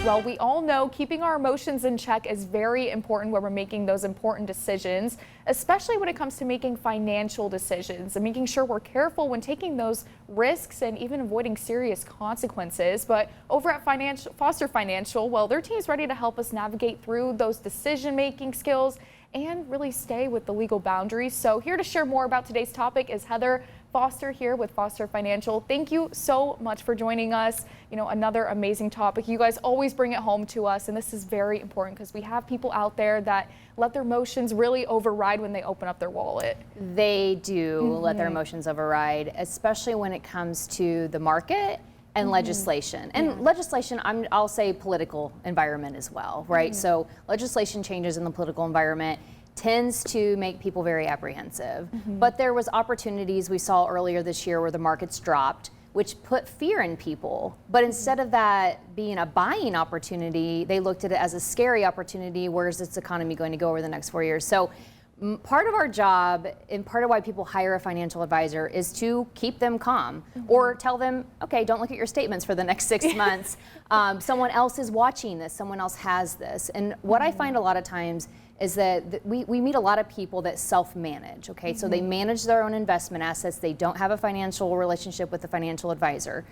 Well, we all know keeping our emotions in check is very important when we're making those important decisions, especially when it comes to making financial decisions and making sure we're careful when taking those risks and even avoiding serious consequences. But over at Foster Financial, well, their team's ready to help us navigate through those decision-making skills and really stay with the legal boundaries. So here to share more about today's topic is Heather Foster here with Foster Financial. Thank you so much for joining us. You know, another amazing topic. You guys always bring it home to us, and this is very important because we have people out there that let their emotions really override when they open up their wallet. They do let their emotions override, especially when it comes to the market and legislation. And legislation, I'll say political environment as well, right? So legislation changes in the political environment tends to make people very apprehensive. But there was opportunities we saw earlier this year where the markets dropped, which put fear in people. But instead of that being a buying opportunity, they looked at it as a scary opportunity. Where's this economy going to go over the next 4 years? So part of our job and part of why people hire a financial advisor is to keep them calm or tell them, okay, don't look at your statements for the next 6 months. Someone else is watching this, someone else has this. And what I find a lot of times is that we meet a lot of people that self-manage, okay? So they manage their own investment assets. They don't have a financial relationship with a financial advisor.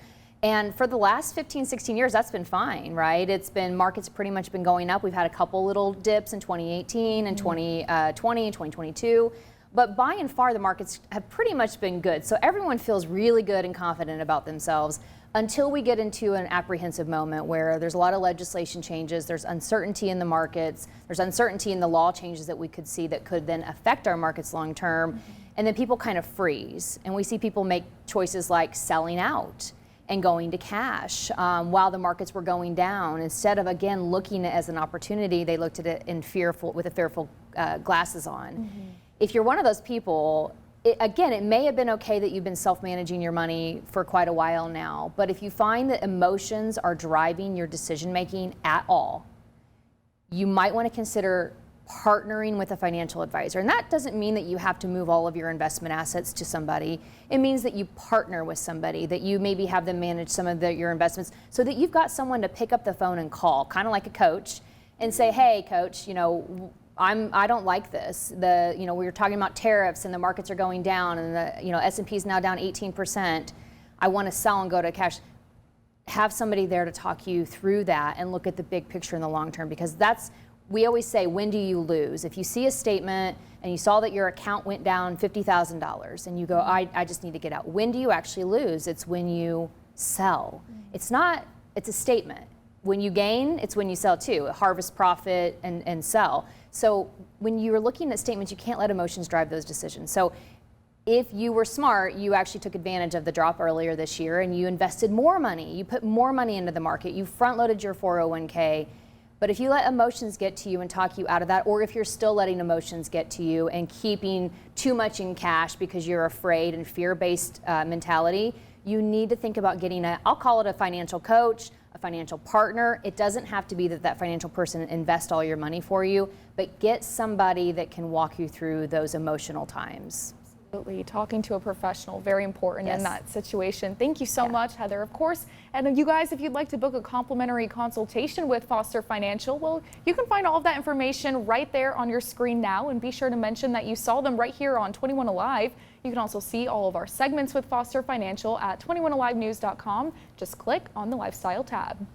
And for the last 15, 16 years, that's been fine, right? It's been, markets pretty much been going up. We've had a couple little dips in 2018 and 2020 and 2022. But by and far, the markets have pretty much been good. So everyone feels really good and confident about themselves until we get into an apprehensive moment where there's a lot of legislation changes, there's uncertainty in the markets, there's uncertainty in the law changes that we could see that could then affect our markets long term. And then people kind of freeze. And we see people make choices like selling out and going to cash while the markets were going down. Instead of, again, looking at it as an opportunity, they looked at it in with a fearful glasses on. If you're one of those people, again, it may have been okay that you've been self-managing your money for quite a while now, but if you find that emotions are driving your decision-making at all, you might want to consider partnering with a financial advisor. And that doesn't mean that you have to move all of your investment assets to somebody. It means that you partner with somebody, that you maybe have them manage some of your investments so that you've got someone to pick up the phone and call, kind of like a coach, and say, hey, coach, you know, I don't like this. We were talking about tariffs and the markets are going down and the S&P is now down 18%. I want to sell and go to cash. Have somebody there to talk you through that and look at the big picture in the long term, because we always say, when do you lose? If you see a statement and you saw that your account went down $50,000 and you go, I just need to get out. When do you actually lose? It's when you sell. It's a statement. When you gain, it's when you sell too. Harvest profit and sell. So when you're looking at statements, you can't let emotions drive those decisions. So if you were smart, you actually took advantage of the drop earlier this year and you invested more money. You put more money into the market. You front-loaded your 401k. But if you let emotions get to you and talk you out of that, or if you're still letting emotions get to you and keeping too much in cash because you're afraid and fear-based mentality, you need to think about getting I'll call it a financial coach, a financial partner. It doesn't have to be that financial person invests all your money for you, but get somebody that can walk you through those emotional times. Absolutely. Talking to a professional, very important in that situation. Thank you so much, Heather, of course. And you guys, if you'd like to book a complimentary consultation with Foster Financial, well, you can find all of that information right there on your screen now. And be sure to mention that you saw them right here on 21 Alive. You can also see all of our segments with Foster Financial at 21alivenews.com. Just click on the Lifestyle tab.